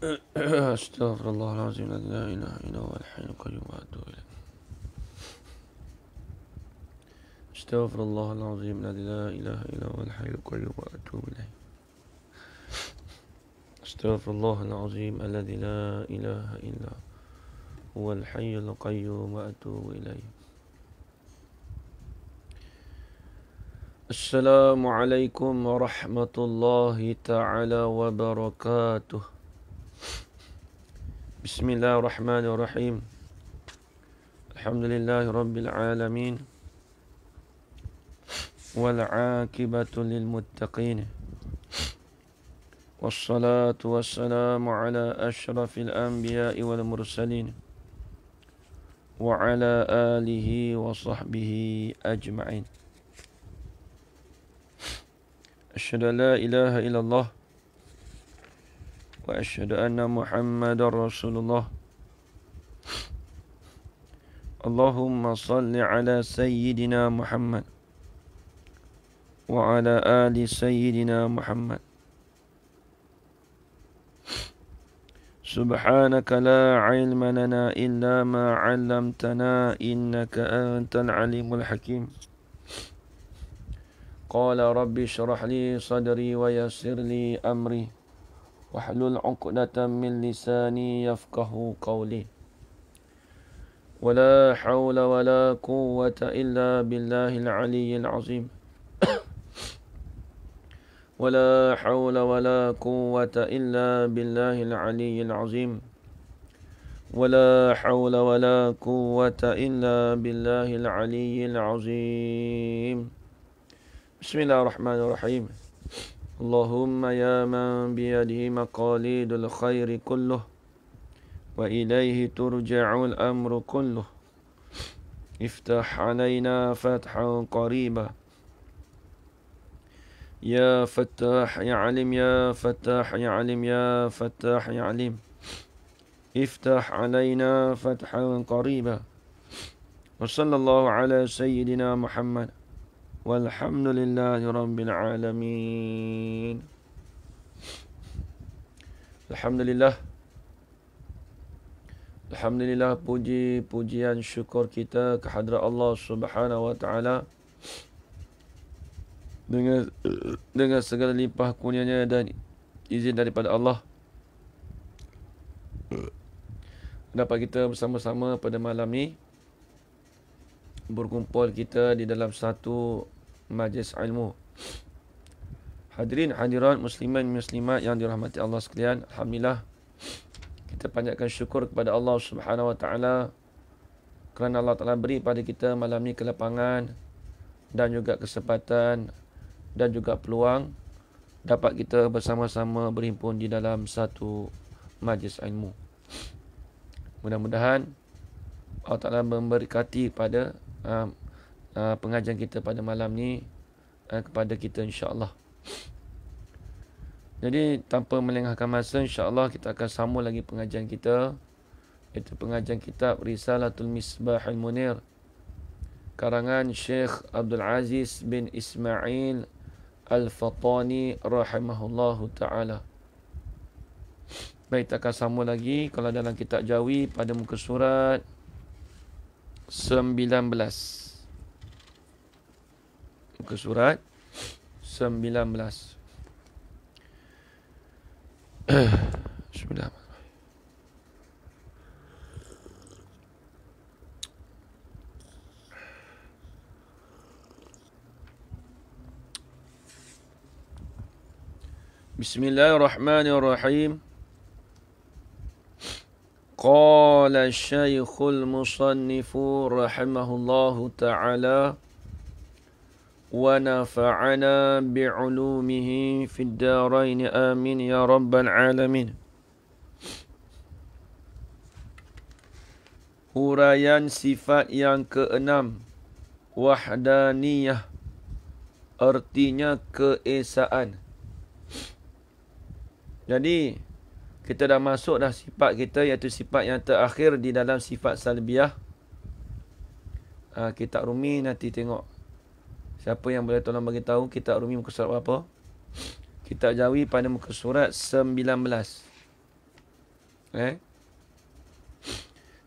Astaghfirullahaladzim. La ilaha illallah al-hayyul qayyum wa atubu ilaih. Astaghfirullahaladzim. La ilaha illallah al-hayyul qayyum wa atubu ilaih. Astaghfirullahaladzim. Alladzi la ilaha illa huwa al-hayyul qayyum wa atubu ilaih. Assalamualaikum warahmatullahi ta'ala wabarakatuh. Bismillahirrahmanirrahim. Alhamdulillahi rabbil alamin. Wal 'aqibatu lil muttaqin. Wassalatu wassalamu ala asyrafil anbiya'i wal mursalin. Wa ala alihi wa sahbihi ajma'in. Asyhadu an la ilaha illallah wa asyhadu anna Muhammadar Rasulullah. Allahumma salli ala sayyidina Muhammad wa ala ali sayyidina Muhammad. Subhanaka la ilma lana illa ma 'allamtana innaka antal alimul hakim. Qala rabbi shrah li sadri wa yassir li amri wahlul 'uqdatam min lisani yafqahu qawli. Wala hawla wala quwwata illa billahil aliyyil azim. Wala hawla wala quwwata illa billahil aliyyil azim. Wala hawla wala quwwata illa billahil aliyyil azim. Bismillahirrahmanirrahim. Allahumma ya man biyadihi maqalidul khairi kulluh wa ilayhi turja'ul amru kulluh. Iftah alayna fathan qariba. Ya Fattah ya Alim ya Fattah ya Alim ya Fattah ya Alim. Iftah alayna fathan qariba. Wa sallallahu ala sayyidina Muhammad. Walhamdulillahi rabbil alamin. Alhamdulillah. Alhamdulillah, puji-pujian syukur kita kehadrat Allah Subhanahu wa taala dengan segala limpah kurnianya dan izin daripada Allah, dapat kita bersama-sama pada malam ni berkumpul kita di dalam satu majlis ilmu. Hadirin hadirat muslimin muslimat yang dirahmati Allah sekalian, alhamdulillah kita panjatkan syukur kepada Allah Subhanahu wa taala kerana Allah Taala beri pada kita malam ni kelapangan dan juga kesempatan dan juga peluang dapat kita bersama-sama berhimpun di dalam satu majlis ilmu. Mudah-mudahan Allah Taala memberkati pada pengajian kita pada malam ni kepada kita insya-Allah. Jadi tanpa melengahkan masa, insya-Allah kita akan sambung lagi pengajian kita, iaitu pengajian kitab Risalatul Misbahul Munir karangan Syekh Abdul Aziz bin Ismail Al-Fatani rahimahullahu taala. Baik, kita akan sambung lagi kalau dalam kitab Jawi pada muka surat 19. Muka surat 19. Bismillahirrahmanirrahim. Bismillahirrahmanirrahim. Qala Syekhul Musannifu rahimahullahu ta'ala wa nafa'ana bi'ulumihi fid darain amin ya rabbal alamin. Huraian sifat yang keenam, wahdaniyah, artinya keesaan. Jadi kita dah masuk dah sifat kita, iaitu sifat yang terakhir di dalam sifat salbiyah. Kitab Rumi nanti tengok siapa yang boleh tolong bagi tahu kitab Rumi muka surat berapa. Kitab Jawi pada muka surat 19.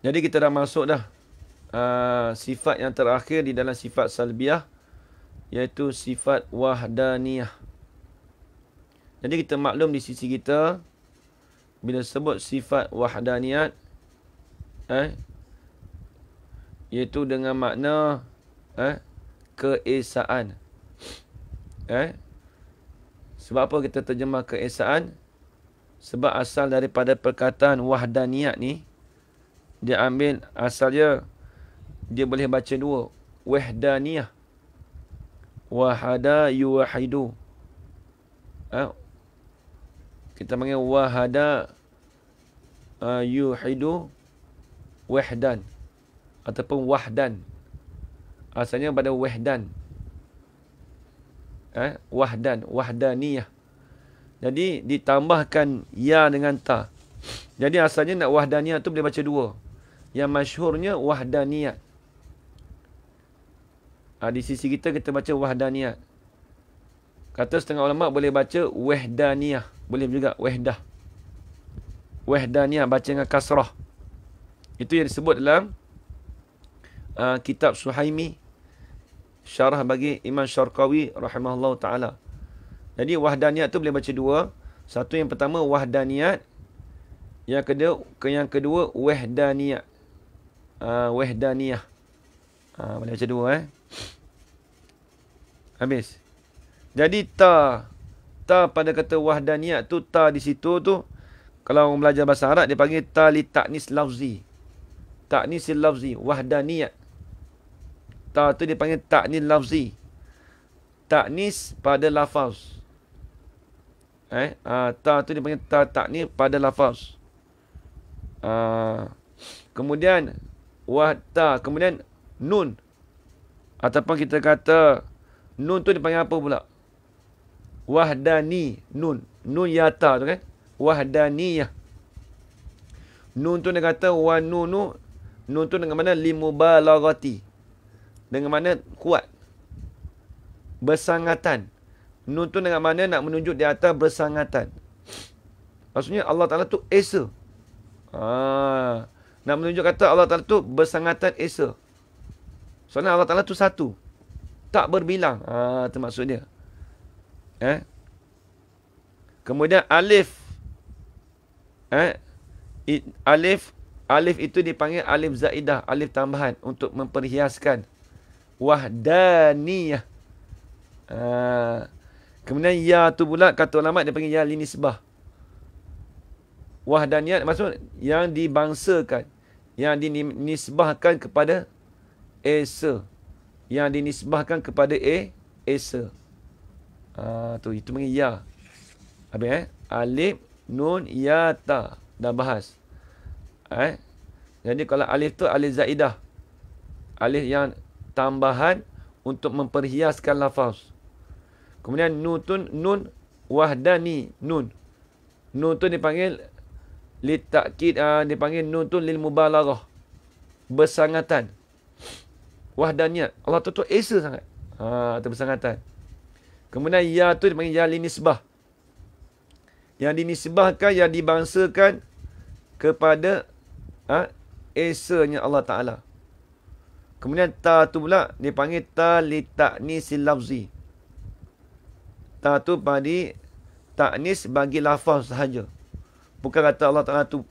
Jadi kita dah masuk dah sifat yang terakhir di dalam sifat salbiyah, iaitu sifat wahdaniyah. Jadi kita maklum di sisi kita, bila sebut sifat wahdaniyat, iaitu dengan makna keesaan. Sebab apa kita terjemah keesaan? Sebab asal daripada perkataan wahdaniyat ni, dia ambil asalnya, dia boleh baca dua. Wahdaniyah. Wahada yuwahidu. Kita panggil wahada yuhidu wahdan. Ataupun wahdan. Asalnya pada wahdan. Wahdan. Wahdaniyah. Jadi ditambahkan ya dengan ta. Jadi asalnya nak wahdaniyah tu boleh baca dua. Yang masyhurnya wahdaniyat. Di sisi kita baca wahdaniyat. Kata setengah ulama boleh baca wahdaniyah. Boleh juga wahdah. Wahdaniyah baca dengan kasrah. Itu yang disebut dalam kitab Suhaimi, syarah bagi Imam Syarqawi rahimahullah ta'ala. Jadi wahdaniyat tu boleh baca dua. Satu yang pertama wahdaniyat. Yang kedua wahdaniyat. Wahdaniyah. Boleh baca dua Habis. Jadi ta pada kata wahdaniyat tu, ta di situ tu, kalau orang belajar bahasa Arab dia panggil ta li ta'nis lafzi. Ta'nisil lafzi, wahdaniyat. Ta tu dia panggil ta'nis lafzi. Ta'nis pada lafaz. Ta tu dia panggil ta ta'nis pada lafaz. Kemudian kemudian nun. Ataupun kita kata nun tu dipanggil apa pula? Wahdani, nun. Nun yata tu kan? Wahdaniyah. Nun tu dia kata wa nunu. Nun tu dengan mana? Limubalaghati. Dengan mana? Kuat. Bersangatan. Nun tu dengan mana? Nak menunjuk di atas bersangatan. Maksudnya Allah Ta'ala tu esa. Nak menunjuk kata Allah Ta'ala tu bersangatan esa. Soalnya Allah Ta'ala tu satu. Tak berbilang. Itu maksud dia. Kemudian alif. Alif itu dipanggil alif zaidah. Alif tambahan. Untuk memperhiaskan. Wahdaniyah. Kemudian ya tu pula kata ulama dia panggil ya linisbah. Wahdaniyat maksud yang dibangsakan. Yang dinisbahkan kepada esa. Yang dinisbahkan kepada esa. Itu panggil ya. Habis alif, nun, ya, ta. Dah bahas. Jadi kalau alif tu alif zaidah. Alif yang tambahan untuk memperhiaskan lafaz. Kemudian nun wahdani, nun. Nun tu dipanggil litakid, dipanggil nun tu lil mubalaghah. Bersangatan. Wahdaniyat. Allah tu esa sangat. Itu bersangatan. Kemudian ya tu dipanggil ya linisbah. Yang dinisbahkan, yang dibangsakan kepada esanya Allah Ta'ala. Kemudian ta tu pula dipanggil ta li ta'nisil lafzi. Ta tu pada ta'nis bagi lafaz sahaja. Bukan kata Allah Ta'ala tu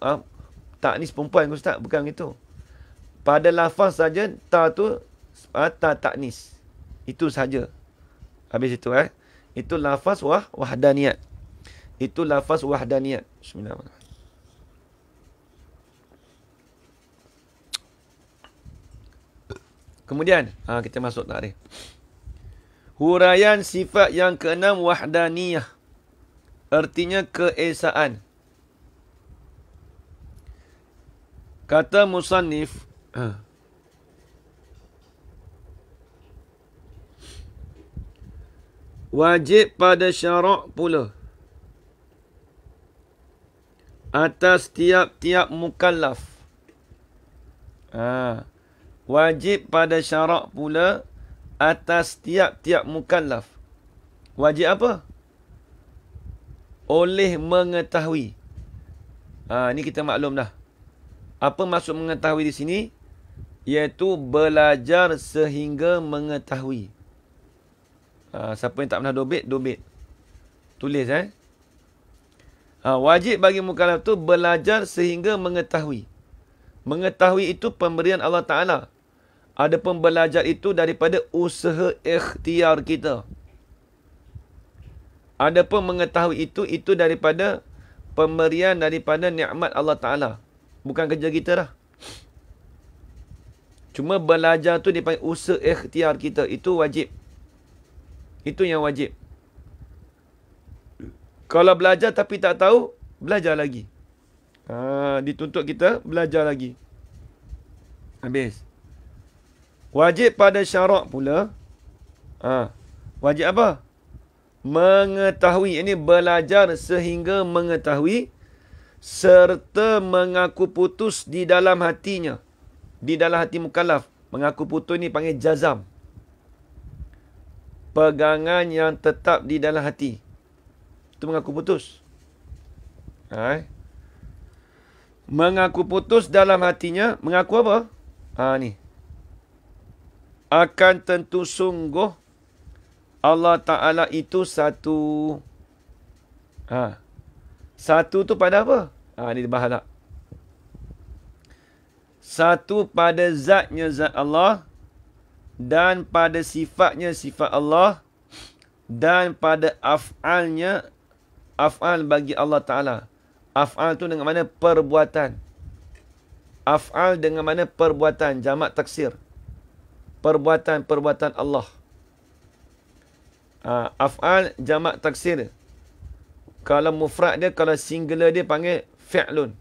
ta'nis perempuan ke Ustaz? Bukan itu. Pada lafaz saja ta tu ta ta'nis. Itu saja. Habis itu itu lafaz wahdaniyat. Itu lafaz wahdaniyat. Bismillahirrahmanirrahim. Kemudian kita masuk takrif. Huraian sifat yang keenam wahdaniyah. Artinya keesaan. Kata musannif, wajib pada syarak pula atas tiap-tiap mukallaf. Wajib pada syarak pula atas tiap-tiap mukallaf. Wajib apa? Oleh mengetahui. Ini kita maklum dah. Apa maksud mengetahui di sini? Iaitu belajar sehingga mengetahui. Siapa yang tak pernah dobit, dobit. Tulis wajib bagi mukallaf tu belajar sehingga mengetahui. Mengetahui itu pemberian Allah Ta'ala. Adapun belajar itu daripada usaha ikhtiar kita. Adapun mengetahui itu daripada pemberian daripada nikmat Allah Ta'ala. Bukan kerja kita dah. Cuma belajar tu dipanggil usaha ikhtiar kita. Itu wajib. Itu yang wajib. Kalau belajar tapi tak tahu, belajar lagi. Dituntut kita belajar lagi. Habis. Wajib pada syarak pula. Wajib apa? Mengetahui. Ini belajar sehingga mengetahui. Serta mengaku putus di dalam hatinya. Di dalam hati mukallaf. Mengaku putus ni panggil jazam. Pegangan yang tetap di dalam hati. Itu mengaku putus. Mengaku putus dalam hatinya. Mengaku apa? Ni. Akan tentu sungguh Allah Ta'ala itu satu. Satu tu pada apa? Ni dibahas tak? Satu pada zatnya zat Allah. Dan pada sifatnya sifat Allah. Dan pada af'alnya af'al bagi Allah Ta'ala. Af'al tu dengan mana? Perbuatan. Af'al dengan mana? Perbuatan. Jamak taksir. Perbuatan Allah. Af'al jamak taksir. Kalau mufrad dia, kalau singular dia panggil fi'lun.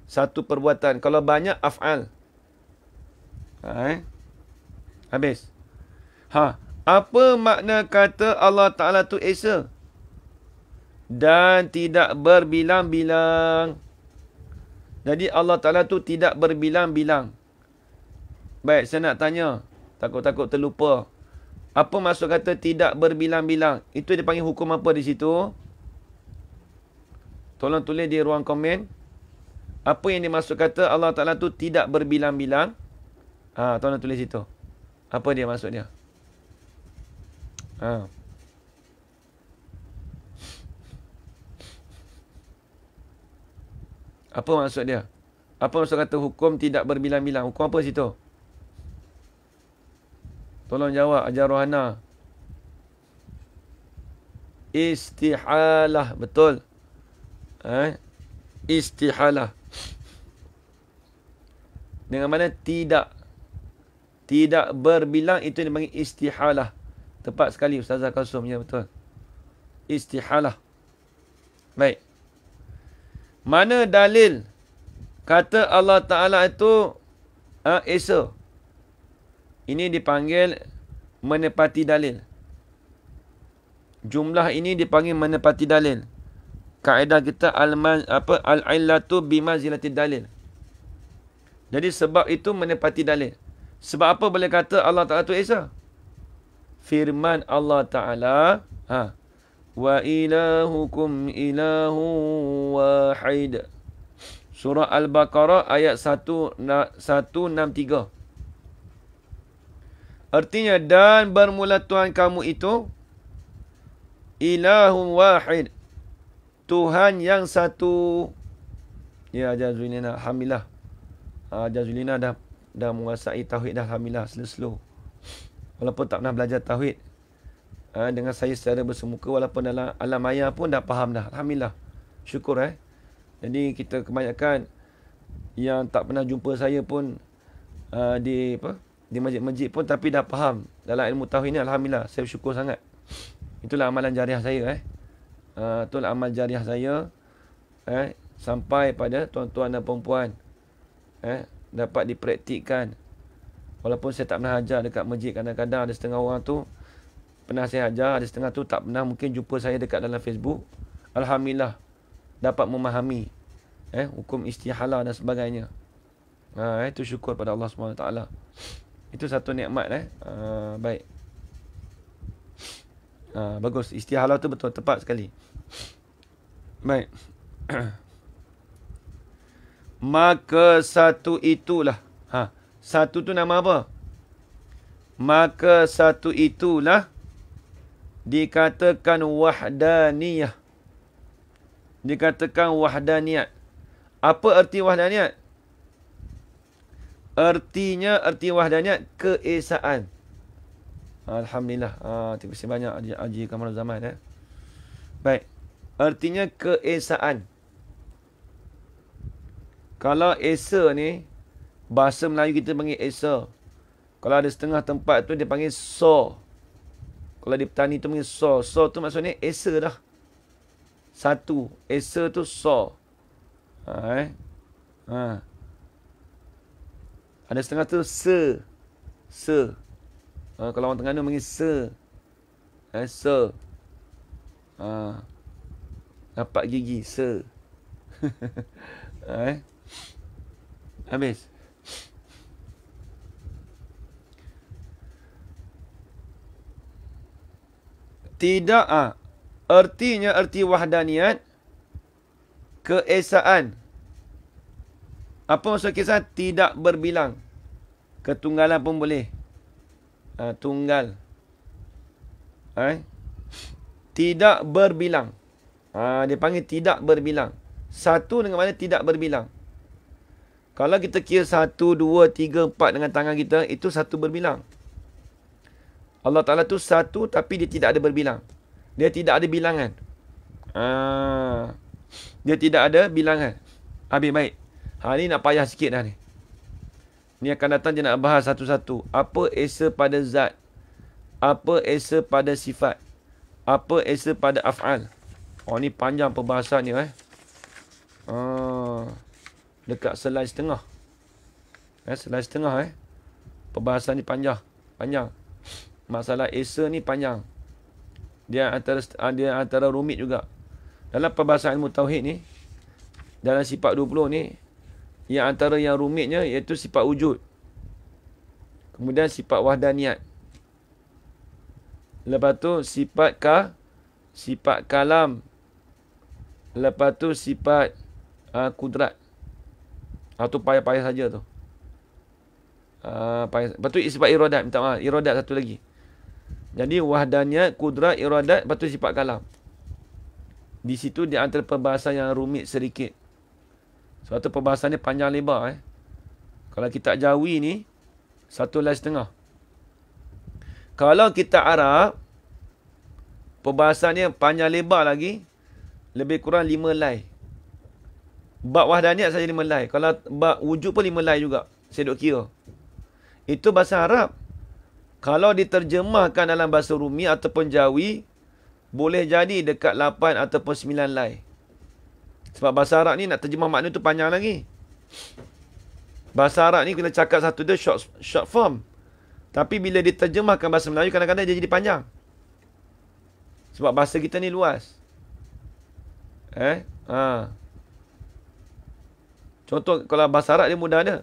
Satu perbuatan. Kalau banyak, af'al. Habis. Apa makna kata Allah Ta'ala tu Esa? Dan tidak berbilang-bilang. Jadi Allah Ta'ala tu tidak berbilang-bilang. Baik, saya nak tanya. Takut-takut terlupa. Apa maksud kata tidak berbilang-bilang? Itu dipanggil hukum apa di situ? Tolong tulis di ruang komen. Apa yang dimaksud kata Allah Ta'ala tu tidak berbilang-bilang? Tolong tulis situ. Apa dia maksud dia? Apa maksud dia? Apa maksud kata hukum tidak berbilang-bilang? Hukum apa situ? Tolong jawab, Ajar Rohana. Istihalah. Betul. Istihalah. Dengan mana tidak. Tidak berbilang, itu dipanggil istihalah. Tepat sekali Ustazah Kasum. Ya, betul. Istihalah. Baik. Mana dalil kata Allah Ta'ala itu Esa? Ini dipanggil menepati dalil. Jumlah ini dipanggil menepati dalil. Kaedah kita al-illatu bimazilati dalil. Jadi sebab itu menepati dalil. Sebab apa boleh kata Allah Ta'ala itu Esa? Firman Allah Ta'ala, wa ilahukum ilahu wahid. Surah Al-Baqarah ayat 163. Artinya, dan bermula Tuhan kamu itu ilahun wahid. Tuhan yang satu. Ya, Ajar Zulina, alhamdulillah. Ajar Zulina dah menguasai tauhid dah, alhamdulillah, slow. Walaupun tak pernah belajar tauhid. Dengan saya secara bersemuka, walaupun dalam alam maya pun dah faham dah. Alhamdulillah. Syukur Jadi kita kebanyakan yang tak pernah jumpa saya pun di masjid-masjid pun, tapi dah faham dalam ilmu tauhid ni. Alhamdulillah. Saya bersyukur sangat. Itulah amalan jariah saya. Itulah amal jariah saya. Sampai pada tuan-tuan dan perempuan. Dapat dipraktikkan. Walaupun saya tak pernah ajar dekat masjid, kadang-kadang ada setengah orang tu pernah saya ajar, ada setengah tu tak pernah mungkin jumpa saya dekat dalam Facebook. Alhamdulillah dapat memahami hukum istihalah dan sebagainya. Itu syukur pada Allah SWT. Itu satu nikmat. Baik. Bagus. Istihalah tu betul, tepat sekali. Baik. Maka satu itulah. Satu tu nama apa? Maka satu itulah dikatakan wahdaniyah. Dikatakan wahdaniyat. Apa erti wahdaniyat? Erti wahdaniyat keesaan. Alhamdulillah. Terima kasih banyak Haji Kamarul Zaman. Baik. Artinya keesaan. Kalau esa ni, bahasa Melayu kita panggil esa. Kalau ada setengah tempat tu dia panggil so. Kalau di petani tu panggil so. So tu maksudnya esa dah. Satu. Esa tu so. Ada setengah tu se. Se. Kalau orang Terengganu panggil se. Se. Dapat gigi. Se. Habis. Tidak. Artinya erti wahdaniyat. Keesaan. Apa maksud keesaan? Tidak berbilang. Ketunggalan pun boleh. Tunggal. Tidak berbilang. Dia panggil tidak berbilang. Satu dengan mana tidak berbilang. Kalau kita kira 1, 2, 3, 4 dengan tangan kita, itu satu berbilang. Allah Ta'ala tu satu tapi dia tidak ada berbilang. Dia tidak ada bilangan. Dia tidak ada bilangan. Habis baik. Ni nak payah sikit dah ni. Ni akan datang dia nak bahas satu-satu. Apa esa pada zat? Apa esa pada sifat? Apa esa pada af'al? Ni panjang perbahasannya. Dekat selai setengah. Selai setengah. Perbahasan ni panjang. Masalah esa ni panjang. Dia antara rumit juga. Dalam perbahasan ilmu tauhid ni, dalam sifat 20 ni, yang antara yang rumitnya iaitu sifat wujud. Kemudian sifat wahdaniyat. Lepas tu sifat kalam. Lepas tu sifat kudrat. Tu payah-payah saja tu. Lepas tu sifat iradat. Minta maaf. Iradat satu lagi. Jadi wahdaniyat, kudrat, iradat. Lepas tu sifat kalam. Di situ di antara perbahasan yang rumit sedikit. Sebab tu perbahasannya panjang lebar. Kalau kitab Jawi ni, 1,5. Kalau kitab Arab, perbahasannya panjang lebar lagi. Lebih kurang 5 lai. Bab wahdaniyat saja 5 lai. Kalau bab wujud pun 5 lai juga. Saya duk kira. Itu bahasa Arab. Kalau diterjemahkan dalam bahasa Rumi ataupun Jawi, boleh jadi dekat 8 ataupun 9 lai. Sebab bahasa Arab ni nak terjemah makna tu panjang lagi. Bahasa Arab ni kena cakap satu dia short form. Tapi bila diterjemahkan bahasa Melayu, kadang-kadang dia jadi panjang. Sebab bahasa kita ni luas. Contoh kalau bahasa Arab dia mudah ada.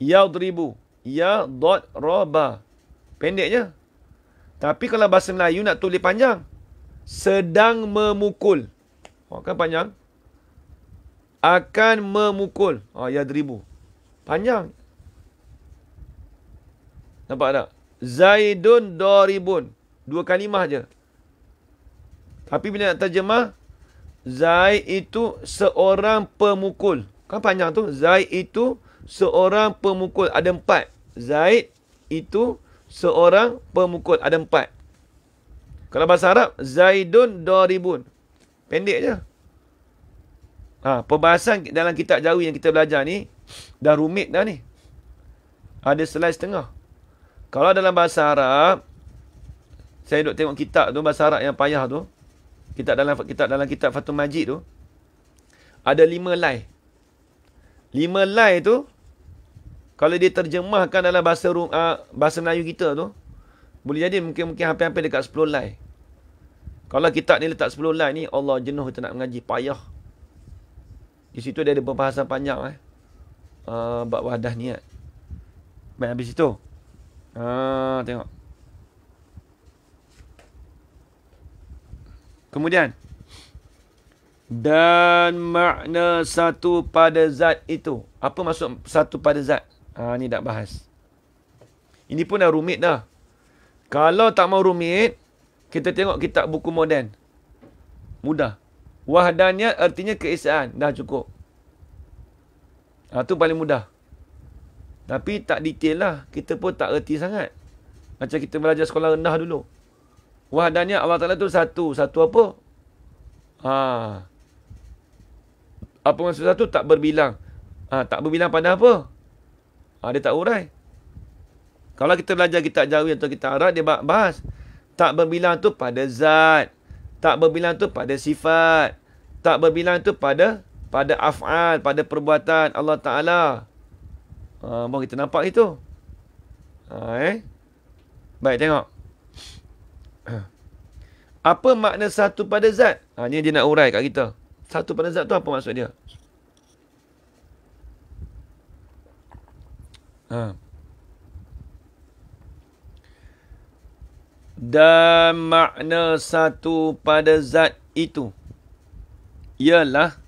Yadribu. Ya dot roba. Pendek je. Tapi kalau bahasa Melayu nak tulis panjang. Sedang memukul. Kan panjang. Akan memukul. Yadribu. Panjang. Nampak tak? Zaidun doribun. 2 kalimah je. Tapi bila nak terjemah, Zaid itu seorang pemukul. Kan panjang tu. Zaid itu seorang pemukul. Ada 4. Zaid itu seorang pemukul. Ada 4. Kalau bahasa Arab, Zaidun doribun. Pendek je. Perbahasan dalam kitab Jawi yang kita belajar ni, dah rumit dah ni. Ada selai setengah. Kalau dalam bahasa Arab, saya duk tengok kitab tu, bahasa Arab yang payah tu. Dalam kitab Fathul Majid tu, ada 5 lai. 5 lai tu, kalau dia terjemahkan dalam bahasa Melayu kita tu, boleh jadi mungkin hampir-hampir dekat 10 lai. Kalau kitab ni letak 10 lai ni, Allah jenuh kita nak mengaji. Payah. Di situ dia ada perbahasan panjang. Bab wahdah niat. Baik, habis itu. Tengok. Kemudian, Dan makna satu pada zat itu. Apa maksud satu pada zat? Ni dah bahas. Ini pun dah rumit dah. Kalau tak mau rumit, kita tengok kitab buku moden. Mudah. Wahdaniyat artinya keesaan. Dah cukup. Itu paling mudah. Tapi tak detail lah. Kita pun tak erti sangat. Macam kita belajar sekolah rendah dulu. Wahdaniyat Allah Ta'ala tu satu. Satu apa? Apa maksud satu? Tak berbilang. Tak berbilang pada apa? Dia tak urai. Kalau kita belajar kitab Jawi atau kitab Arab, dia bahas. Tak berbilang tu pada zat. Tak berbilang tu pada sifat. Tak berbilang tu pada af'al, pada perbuatan Allah Ta'ala. Baru kita nampak itu. Baik, tengok. Apa makna satu pada zat? Ni dia nak urai kat kita. Satu pada zat tu apa maksud dia? Dan makna satu pada zat itu ialah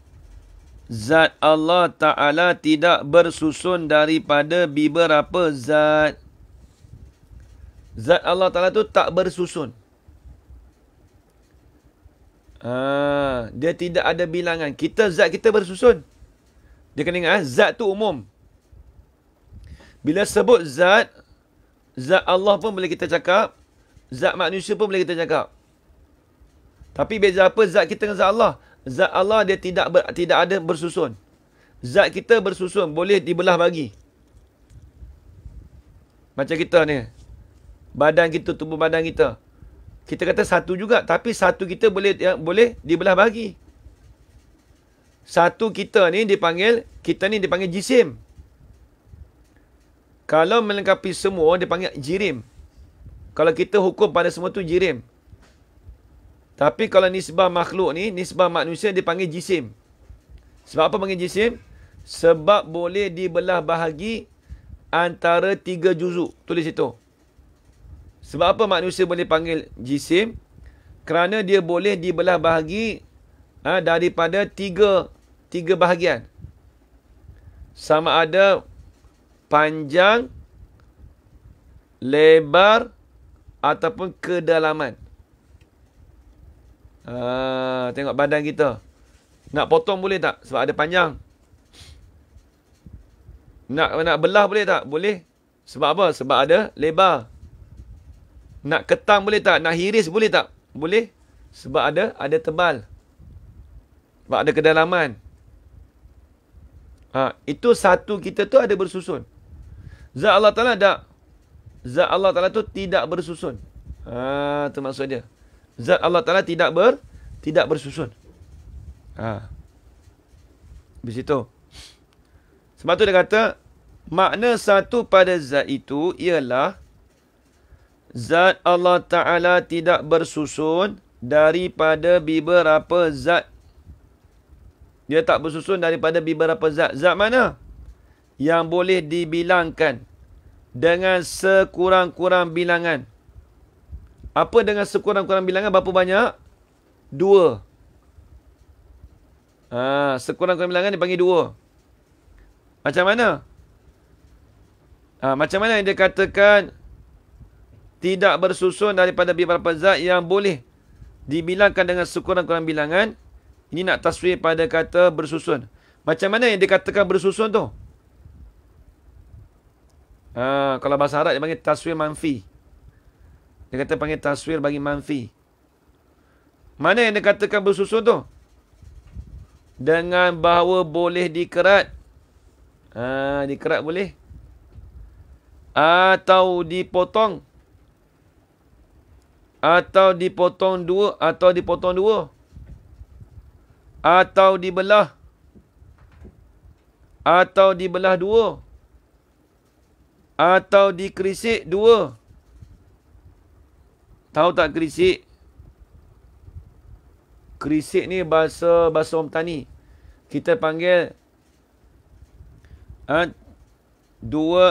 zat Allah Ta'ala tidak bersusun daripada beberapa zat. Zat Allah Ta'ala tu tak bersusun. Dia tidak ada bilangan. Zat kita bersusun. Dia kena ingat, zat tu umum. Bila sebut zat Allah pun boleh kita cakap, zat manusia pun boleh kita cakap. Tapi beza apa zat kita dengan zat Allah? Zat Allah dia tidak ada bersusun. Zat kita bersusun, boleh dibelah bagi. Macam kita ni. Badan kita, tubuh badan kita. Kita kata satu juga, tapi satu kita boleh dibelah bagi. Satu kita ni dipanggil jisim. Kalau melengkapi semua, dipanggil jirim. Kalau kita hukum pada semua tu jirim. Tapi kalau nisbah makhluk ni, nisbah manusia dipanggil jisim. Sebab apa panggil jisim? Sebab boleh dibelah bahagi antara 3 juzuk. Tulis itu. Sebab apa manusia boleh panggil jisim? Kerana dia boleh dibelah bahagi daripada 3 bahagian. Sama ada panjang, lebar ataupun kedalaman. Tengok badan kita. Nak potong boleh tak? Sebab ada panjang. Nak belah boleh tak? Boleh. Sebab apa? Sebab ada lebar. Nak ketam boleh tak? Nak hiris boleh tak? Boleh. Sebab ada tebal. Sebab ada kedalaman. Itu satu kita tu ada bersusun. Zat Allah Ta'ala tak. Zat Allah Ta'ala tu tidak bersusun. Itu maksud dia. Zat Allah Ta'ala tidak bersusun. Habis itu. Sebab tu dia kata, makna satu pada zat itu ialah zat Allah Ta'ala tidak bersusun daripada beberapa zat. Dia tak bersusun daripada beberapa zat. Zat mana? Yang boleh dibilangkan dengan sekurang-kurang bilangan. Apa dengan sekurang-kurang bilangan? Berapa banyak? 2. Sekurang-kurang bilangan dipanggil 2. Macam mana? Macam mana yang dia katakan tidak bersusun daripada beberapa zat yang boleh dibilangkan dengan sekurang-kurang bilangan? Ini nak taswir pada kata bersusun. Macam mana yang dikatakan bersusun tu? Kalau bahasa Arab dia panggil taswir manfi. Dia kata panggil taswir bagi manfi. Mana yang dikatakan bersusun tu? Dengan bahawa boleh dikerat. Dikerat boleh. Atau dipotong. Atau dipotong 2. Atau dipotong 2. Atau dibelah. Atau dibelah 2. Atau dikerisik 2. Tahu tak kerisik? Kerisik ni bahasa orang tani. Kita panggil 2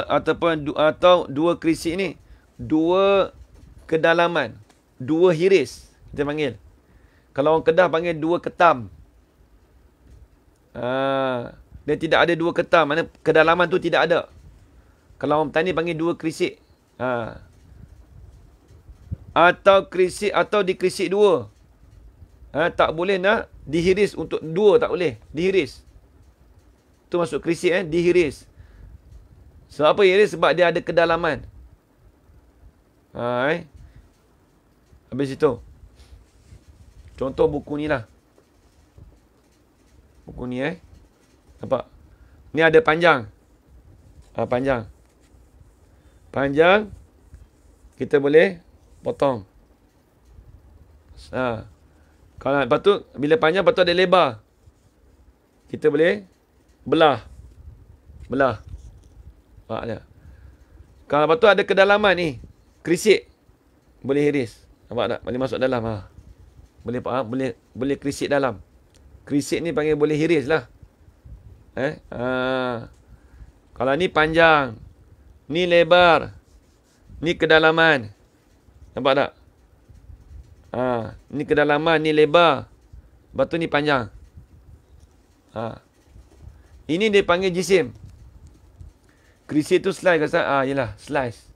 atau 2 kerisik ni 2 kedalaman, 2 hiris kita panggil. Kalau orang Kedah panggil 2 ketam. Dia tidak ada dua ketam. Mana kedalaman tu tidak ada. Kalau orang petani panggil dua krisik. Atau krisik atau dikrisik dua. Tak boleh nak dihiris untuk dua, tak boleh. Dihiris. Tu masuk krisik dihiris. Sebab apa hiris? Sebab dia ada kedalaman. Habis itu. Contoh buku ni lah. Buku ni nampak? Ni ada panjang. Panjang. Panjang. Kita boleh potong. Kalau lepas tu, bila panjang, lepas tu ada lebar. Kita boleh belah. Nampak tak? Kalau lepas tu ada kedalaman ni. Krisik. Boleh hiris. Nampak tak? Boleh masuk dalam. Boleh krisik dalam. Krisik ni panggil boleh hiris lah. Kalau ni panjang. Ni lebar. Ni kedalaman. Nampak tak? Ni kedalaman, ni lebar. Lepas tu ni panjang. Ini dia panggil jisim. Krisik tu slice kata, yelah, slice.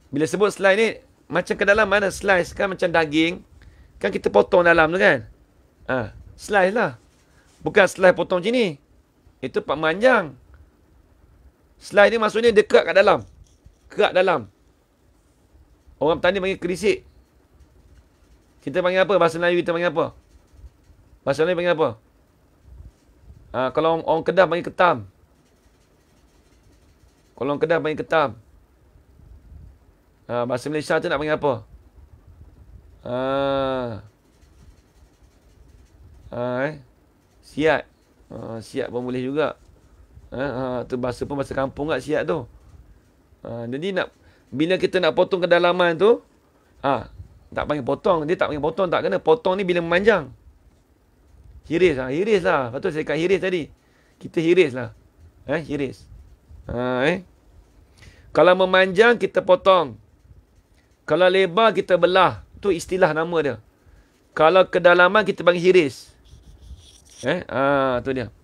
Bila sebut slice ni, macam ke dalam mana slice kan macam daging. Kan kita potong dalam tu kan. Slice lah. Bukan slice potong macam ni. Itu pak manjang. Slice ni maksudnya dia kerak kat dalam. Kerak dalam. Orang petani panggil krisik. Kita panggil apa? Bahasa Melayu kita panggil apa? Bahasa Melayu panggil apa? Kalau orang Kedah panggil ketam. Kalau orang Kedah panggil ketam. Bahasa Malaysia tu nak panggil apa? Siat. Siat pun boleh juga. Tu bahasa pun bahasa kampung kat siat tu. Jadi bila kita nak potong kedalaman tu, tak panggil potong. Dia tak panggil potong, tak kena. Potong ni bila memanjang. Hiris. Hiris lah. Lepas tu saya kata hiris tadi. Kita hiris lah. Hiris. Kalau memanjang, kita potong. Kalau lebar, kita belah. Tu istilah nama dia. Kalau kedalaman, kita panggil hiris. Tu dia.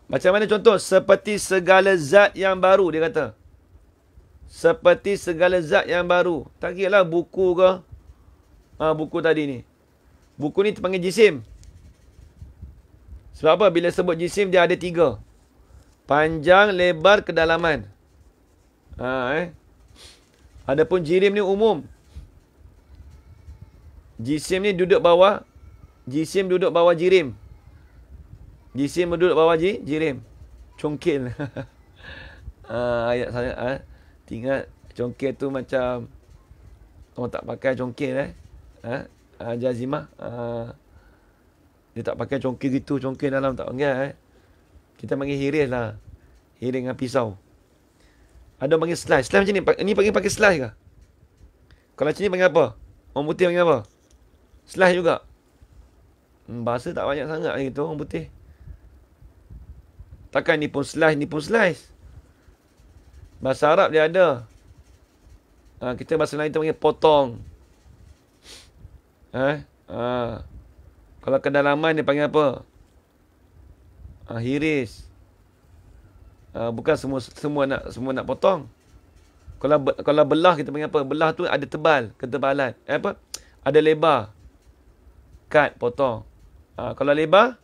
Macam mana contoh? Seperti segala zat yang baru, dia kata. Seperti segala zat yang baru. Tak kira lah buku ke. Buku tadi ni. Buku ni terpanggil jisim. Sebab apa? Bila sebut jisim, dia ada 3. Panjang, lebar, kedalaman. Adapun jirim ni umum. Jisim ni duduk bawah. Jisim duduk bawah jirim. Jisim duduk bawah jirim. Congkil. Ayat saya. Tinggal congkil tu macam orang tak pakai congkil jazimah. Dia tak pakai congkil gitu. Congkil dalam tak panggil. Kita panggil hiris lah. Hiris dengan pisau. Ada panggil slice. Slice macam ni. Ni panggil pakai slice ke? Kalau macam ni panggil apa? Orang putih panggil apa? Slice juga. Bahasa tak banyak sangat gitu orang putih. Takkan ni pun slice, ni pun slice. Bahasa Arab dia ada. Kita bahasa lain kita panggil potong. Kalau kedalaman dia panggil apa? Hiris. Bukan semua nak potong. Kalau belah kita panggil apa? Belah tu ada tebal, ketebalan. Apa? Ada lebar. Cut, potong. Kalau lebar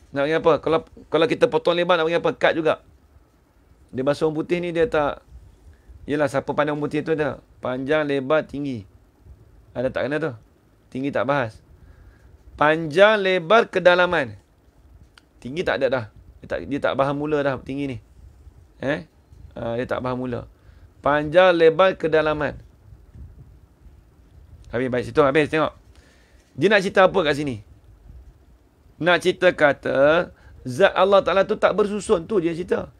nak panggil apa? Kalau kita potong lebar nak panggil apa? Cut juga. Dia bahasa orang putih ni dia tak. Yelah, siapa pandang orang putih tu dah. Panjang, lebar, tinggi. Ada tak kena tu? Tinggi tak bahas. Panjang, lebar, kedalaman. Tinggi tak ada dah. Dia tak faham mula dah tinggi ni. Dia tak faham mula. Panjang, lebar, kedalaman. Habis, baik situ. Habis, tengok. Dia nak cerita apa kat sini? Nak cerita kata, zat Allah Ta'ala tu tak bersusun. Tu dia cerita.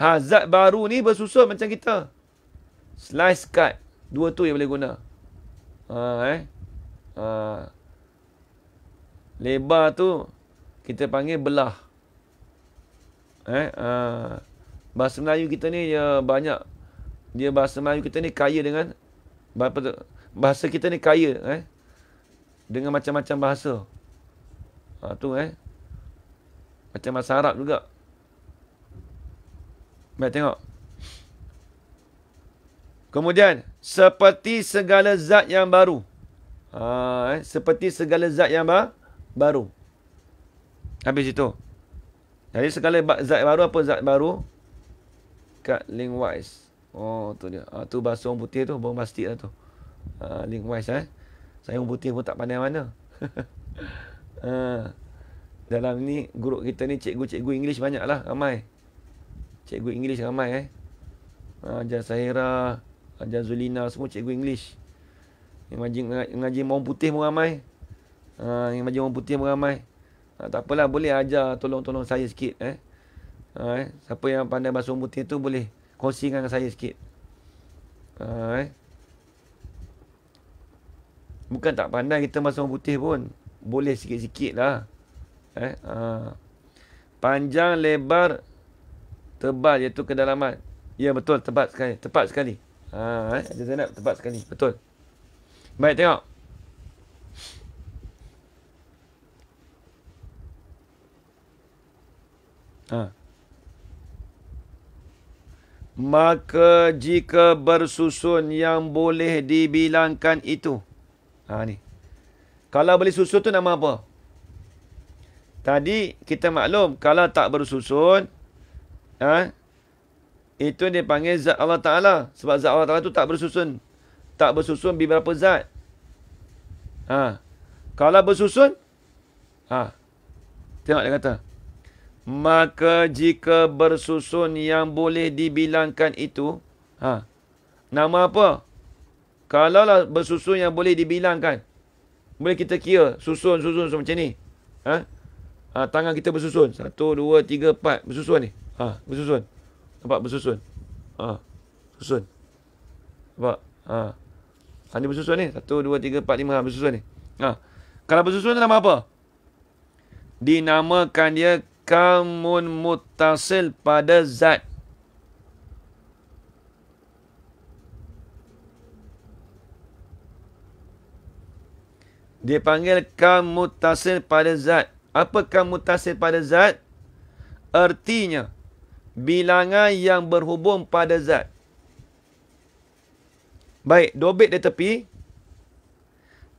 Zat baru ni bersusun macam kita. Slice cut. 2 tu yang boleh guna. Lebar tu kita panggil belah. Bahasa Melayu kita ni dia banyak. Bahasa Melayu kita ni kaya dengan bahasa kita ni kaya dengan macam-macam bahasa. Tu macam bahasa Arab juga. Baik, tengok. Kemudian, seperti segala zat yang baru. Seperti segala zat yang baru. Habis itu. Jadi segala zat baru, apa zat baru? Kat link-wise. Tu dia. Tu bahasa orang putih tu, bombastik lah tu. Link-wise. Saya orang putih pun tak pandai mana. Dalam ni, guru kita ni cikgu-cikgu English banyak lah, ramai. Cikgu English ramai Ajar Sahira, ajar Zulina, semua cikgu English. Yang mengaji orang putih pun ramai. Yang mengaji orang putih pun ramai. Tak apalah, boleh ajar, tolong-tolong saya sikit. Siapa yang pandai bahasa orang putih tu boleh kongsikan dengan saya sikit. Bukan tak pandai kita bahasa orang putih pun. Boleh sikit-sikit lah. Panjang, lebar, tebal, iaitu kedalaman. Ya, betul. Tepat sekali. Tepat sekali. Haji Zainab, tepat sekali. Betul. Baik, tengok. Maka jika bersusun yang boleh dibilangkan itu. Ni. Kalau boleh susun tu nama apa? Tadi kita maklum, kalau tak bersusun, itu dipanggil zat Allah Ta'ala. Sebab zat Allah Ta'ala tu tak bersusun. Tak bersusun beberapa zat. Kalau bersusun, tengok dia kata. Maka jika bersusun yang boleh dibilangkan itu, nama apa? Kalau lah bersusun yang boleh dibilangkan, boleh kita kira, susun macam ni. Tangan kita bersusun. 1, 2, 3, 4. Bersusun ni. Bersusun. Nampak bersusun. Susun. Nampak? Ni bersusun ni. 1, 2, 3, 4, 5. Bersusun ni. Kalau bersusun nama apa? Dinamakan dia kamun muttasil pada zat. Dia panggil kam muttasil pada zat. Apa kam muttasil pada zat? Artinya, bilangan yang berhubung pada zat. Baik, dobit di tepi.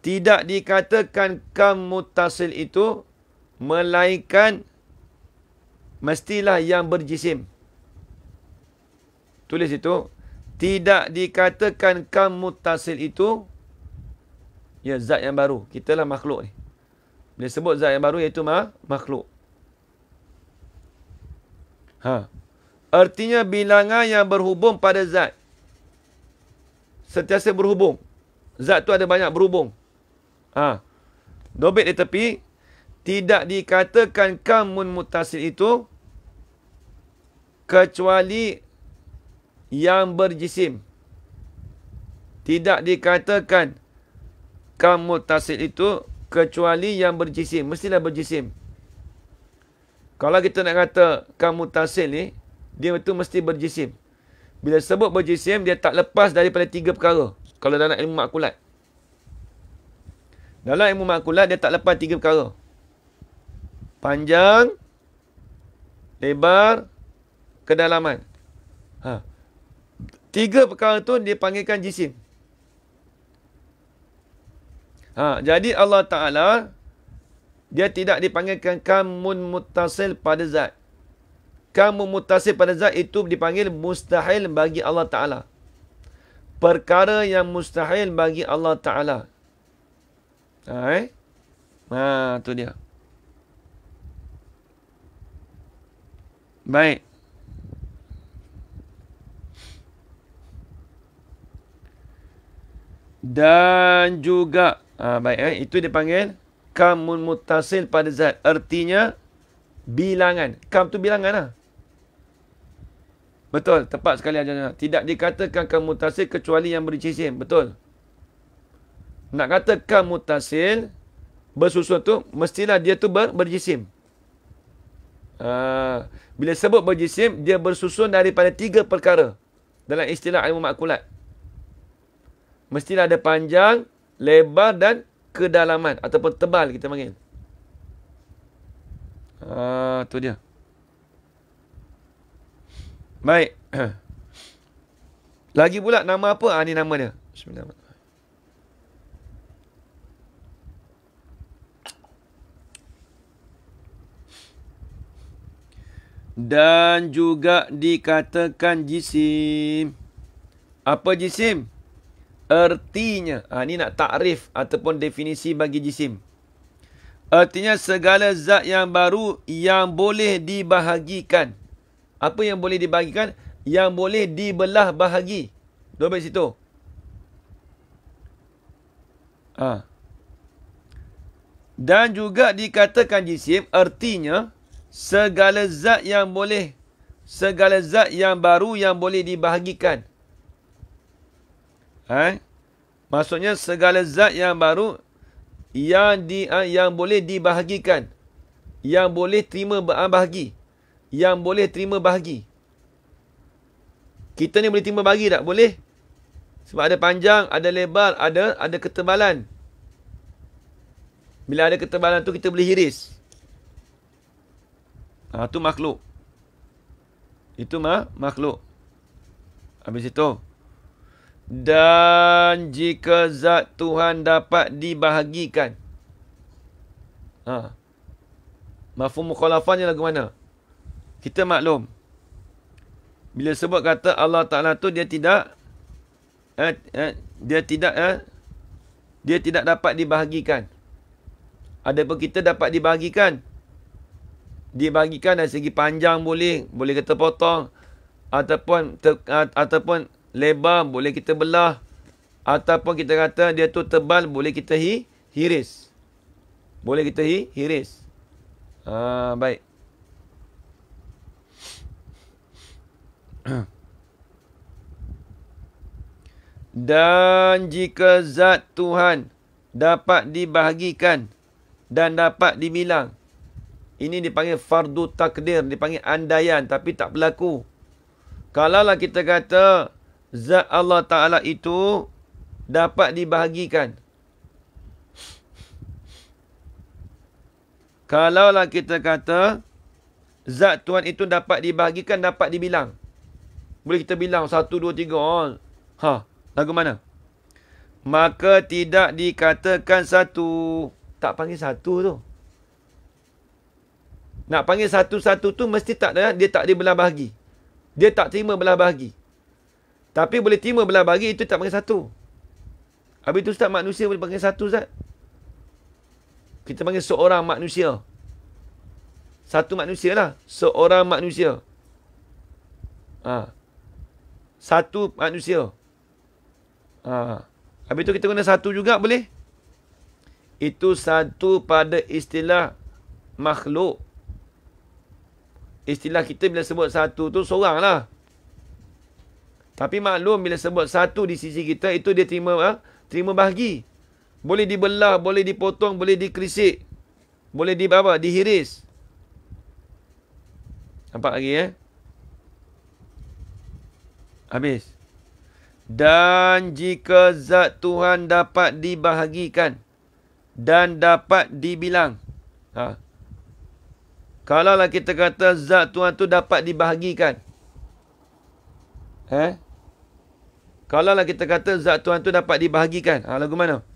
Tidak dikatakan kam muttasil itu, melainkan mestilah yang berjisim. Tulis itu. Tidak dikatakan kam muttasil itu, ya, zat yang baru. Kita lah makhluk ni. Bila sebut zat yang baru, iaitu makhluk. Artinya bilangan yang berhubung pada zat. Sentiasa berhubung. Zat tu ada banyak berhubung. Dobit di tepi. Tidak dikatakan kamun muttasil itu, kecuali yang berjisim. Tidak dikatakan kam muttasil itu kecuali yang berjisim. Mestilah berjisim. Kalau kita nak kata kam muttasil ni, dia itu mesti berjisim. Bila sebut berjisim, dia tak lepas daripada 3 perkara. Kalau dalam ilmu makkulat. Dalam ilmu makkulat, dia tak lepas 3 perkara. Panjang, lebar, kedalaman. 3 perkara tu dipanggilkan jisim. Jadi Allah Ta'ala, dia tidak dipanggilkan kamun muttasil pada zat. Kamun muttasil pada zat itu dipanggil mustahil bagi Allah Ta'ala. Perkara yang mustahil bagi Allah Ta'ala. Tu dia. Baik. Dan juga baik, itu dipanggil kamun muttasil pada zat. Artinya bilangan. Kam tu bilangan lah. Betul, tepat sekali ajarnya. Tidak dikatakan kam muttasil kecuali yang berjisim. Betul. Nak kata kam muttasil bersusun tu, mestilah dia tu berjisim. Bila sebut berjisim, dia bersusun daripada 3 perkara. Dalam istilah ilmu makkulat. Mestilah ada panjang, lebar dan kedalaman. Ataupun tebal kita panggil. Tu dia. Baik. Lagi pula nama apa? Ni nama dia. Bismillahirrahmanirrahim. Dan juga dikatakan jisim. Apa jisim? Ertinya. Ni nak takrif ataupun definisi bagi jisim. Artinya segala zat yang baru yang boleh dibahagikan. Apa yang boleh dibahagikan? Yang boleh dibelah bahagi. Dua baik situ. Dan juga dikatakan jisim. Artinya segala zat yang boleh, segala zat yang baru yang boleh dibahagikan. Maksudnya segala zat yang baru yang boleh dibahagikan, yang boleh terima bahagi, yang boleh terima bahagi. Kita ni boleh terima bahagi tak? Boleh. Sebab ada panjang, ada lebar, ada ketebalan. Bila ada ketebalan tu kita boleh hiris. Itu makhluk. Itu makhluk. Habis itu. Dan jika zat Tuhan dapat dibahagikan. Mafhum mukhalafahnya lagu mana? Kita maklum. Bila sebut kata Allah Ta'ala tu dia tidak dia tidak dapat dibahagikan. Adapun kita dapat dibahagikan. Dibahagikan dari segi panjang boleh kita potong, ataupun lebar boleh kita belah, ataupun kita kata dia tu tebal boleh kita hiris. Boleh kita hiris. Baik. Dan jika zat Tuhan dapat dibahagikan dan dapat dibilang. Ini dipanggil fardu takdir, dipanggil andaian tapi tak berlaku. Kalaulah kita kata zat Allah Ta'ala itu dapat dibahagikan. Kalaulah kita kata zat Tuhan itu dapat dibahagikan, dapat dibilang. Boleh kita bilang 1, 2, 3. Lagu mana? Maka tidak dikatakan satu. Tak panggil satu tu. Nak panggil satu-satu tu mesti tak ada. Dia tak dibelah bahagi. Dia tak terima belah bahagi. Tapi boleh terima belah bahagi, itu tak panggil satu. Habis tu Ustaz, manusia boleh panggil satu Ustaz? Kita panggil seorang manusia. Satu manusia lah. Seorang manusia. Satu manusia. Habis tu kita guna satu juga boleh? Itu satu pada istilah makhluk. Istilah kita bila sebut satu tu seorang lah. Tapi maklum bila sebut satu di sisi kita, itu dia terima bahagi. Boleh dibelah, boleh dipotong, boleh dikerisik. Boleh dihiris. Nampak lagi Habis. Dan jika zat Tuhan dapat dibahagikan dan dapat dibilang. Kalaulah kita kata zat Tuhan tu dapat dibahagikan. Kalaulah kita kata zat Tuhan tu dapat dibahagikan. Lagu mana?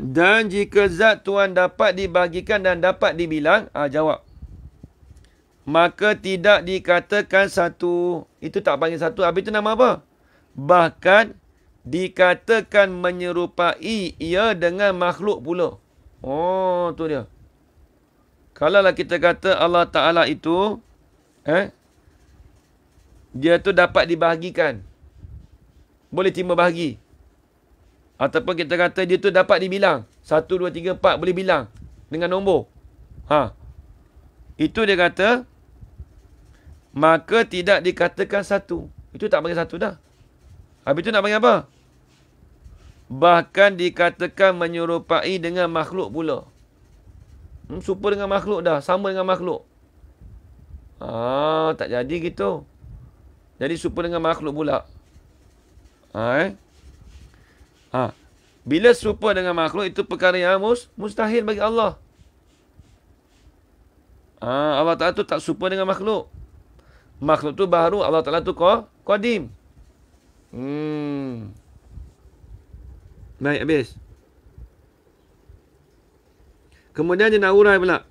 Dan jika zat Tuhan dapat dibahagikan dan dapat dibilang. Jawab. Maka tidak dikatakan satu. Itu tak panggil satu. Habis itu nama apa? Bahkan dikatakan menyerupai ia dengan makhluk pula. Tu dia. Kalaulah kita kata Allah Ta'ala itu dia tu dapat dibahagikan. Boleh terima bahagi. Ataupun kita kata dia tu dapat dibilang. 1, 2, 3, 4 boleh bilang. Dengan nombor. Itu dia kata. Maka tidak dikatakan satu. Itu tak panggil satu dah. Habis itu nak panggil apa? Bahkan dikatakan menyerupai dengan makhluk pula. Serupa dengan makhluk dah. Sama dengan makhluk. Tak jadi gitu. Jadi serupa dengan makhluk pula. Bila serupa dengan makhluk, itu perkara yang mustahil bagi Allah. Allah Ta'ala tu tak serupa dengan makhluk. Makhluk tu baru, Allah Ta'ala tu qadim. Baik, habis. Kemudian dia nak urai pula.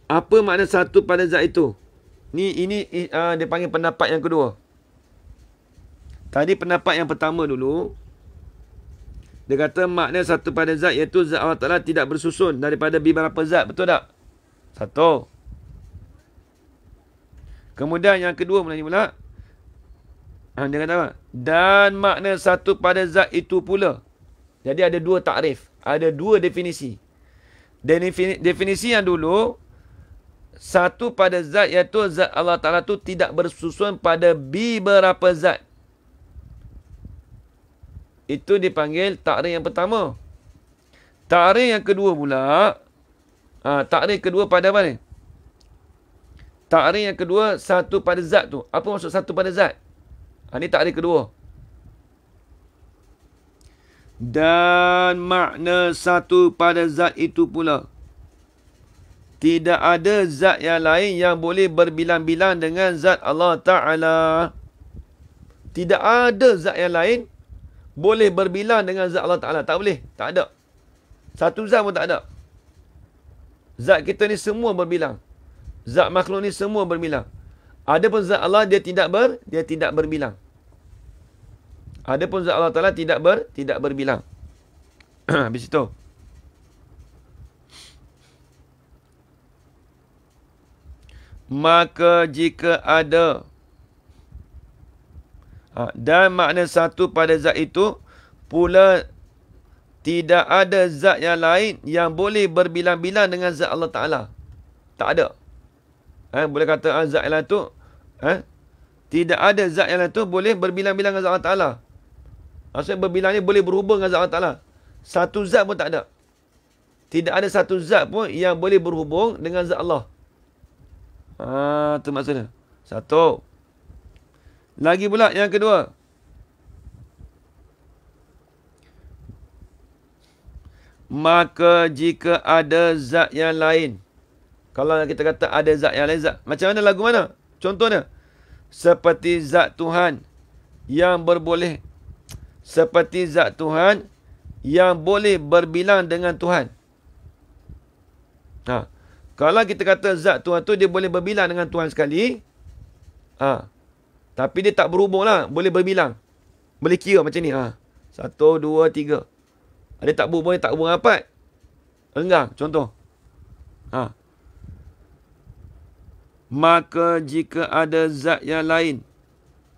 Apa makna satu pada zat itu? Ini dia panggil pendapat yang kedua. Tadi pendapat yang pertama dulu. Dia kata makna satu pada zat iaitu zat Allah Ta'ala tidak bersusun daripada beberapa zat. Betul tak? Satu. Kemudian yang kedua pula. Dia kata apa? Dan makna satu pada zat itu pula. Jadi ada dua takrif. Ada dua definisi. Definisi yang dulu, satu pada zat iaitu zat Allah Ta'ala tu tidak bersusun pada beberapa zat. Itu dipanggil takrif yang pertama. Takrif yang kedua pula. Takrif kedua pada apa ni? Takrif yang kedua satu pada zat tu. Apa maksud satu pada zat? Ini takrif kedua. Dan makna satu pada zat itu pula. Tidak ada zat yang lain yang boleh berbilang-bilang dengan zat Allah Ta'ala. Tidak ada zat yang lain boleh berbilang dengan zat Allah Ta'ala. Tak boleh. Tak ada. Satu zat pun tak ada. Zat kita ni semua berbilang. Zat makhluk ni semua berbilang. Adapun zat Allah dia tidak berbilang. Adapun zat Allah Ta'ala tidak berbilang. Habis itu. Maka jika ada dan makna satu pada zat itu pula tidak ada zat yang lain yang boleh berbilang-bilang dengan zat Allah Ta'ala. Tak ada. Boleh kata zat yang lain tu tidak ada zat yang lain tu boleh berbilang-bilang dengan zat Allah Ta'ala. Maksudnya berbilang ni boleh berhubung dengan zat Allah Ta'ala. Satu zat pun tak ada. Tidak ada satu zat pun yang boleh berhubung dengan zat Allah. Itu maksudnya. Satu. Lagi pula yang kedua. Maka jika ada zat yang lain. Kalau kita kata ada zat yang lain, zat. Macam mana lagu mana? Contohnya. Seperti zat Tuhan yang berboleh. Seperti zat Tuhan yang boleh berbilang dengan Tuhan. Kalau kita kata zat Tuhan tu dia boleh berbilang dengan Tuhan sekali. Tapi dia tak berhubung lah. Boleh berbilang. Boleh kira macam ni. 1, 2, 3. Dia tak berhubung, dia tak berhubung rapat. Enggang, contoh. Maka jika ada zat yang lain.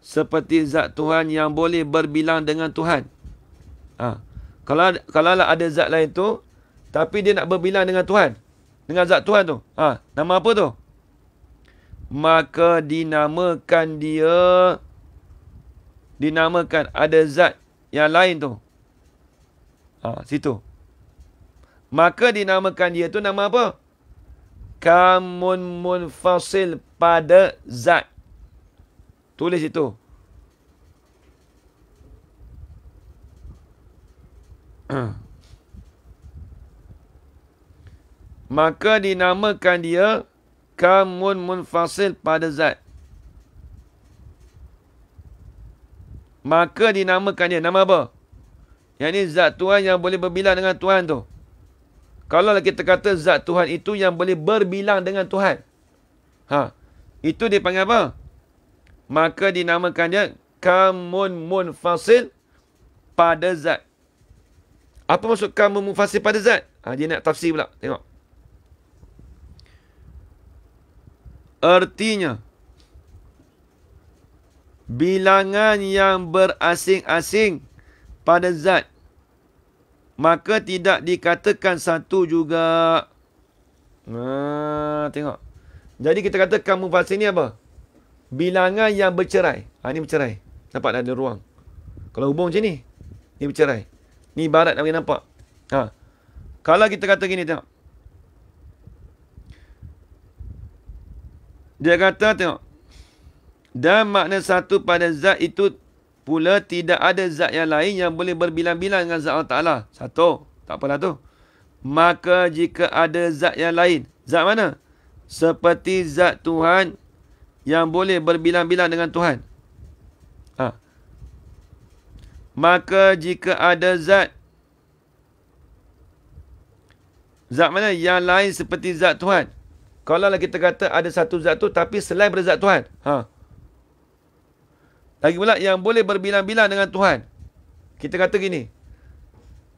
Seperti zat Tuhan yang boleh berbilang dengan Tuhan. Kalau ada zat lain tu. Tapi dia nak berbilang dengan Tuhan. Dengan zat Tuhan tu. Nama apa tu? Maka dinamakan ada zat yang lain tu. Situ. Maka dinamakan dia tu nama apa? Kamun munfasil pada zat. Tulis itu. Maka dinamakan dia kamun munfasil pada zat. Maka dinamakan dia. Nama apa? Yang ni zat Tuhan yang boleh berbilang dengan Tuhan tu. Kalau kita kata zat Tuhan itu yang boleh berbilang dengan Tuhan. Itu dia panggil apa? Maka dinamakan dia kamun munfasil pada zat. Apa maksud kamun munfasil pada zat? Dia nak tafsir pula. Tengok. Artinya, bilangan yang berasing-asing pada zat, maka tidak dikatakan satu juga. Tengok. Jadi kita kata kamu fasih ni apa? Bilangan yang bercerai. Ni bercerai. Nampak tak ada ruang? Kalau hubung macam ni, ni bercerai. Ni ibarat nak bagi nampak. Kalau kita kata gini, tengok. Dia kata tengok. Dan makna satu pada zat itu pula tidak ada zat yang lain yang boleh berbilang-bilang dengan zat Allah Ta'ala. Satu. Tak apalah tu. Maka jika ada zat yang lain. Zat mana? Seperti zat Tuhan yang boleh berbilang-bilang dengan Tuhan. Ha. Maka jika ada zat mana yang lain seperti zat Tuhan. Kalau kita kata ada satu zat tu tapi selain daripada zat Tuhan. Ha. Lagi pula yang boleh berbilang-bilang dengan Tuhan. Kita kata gini.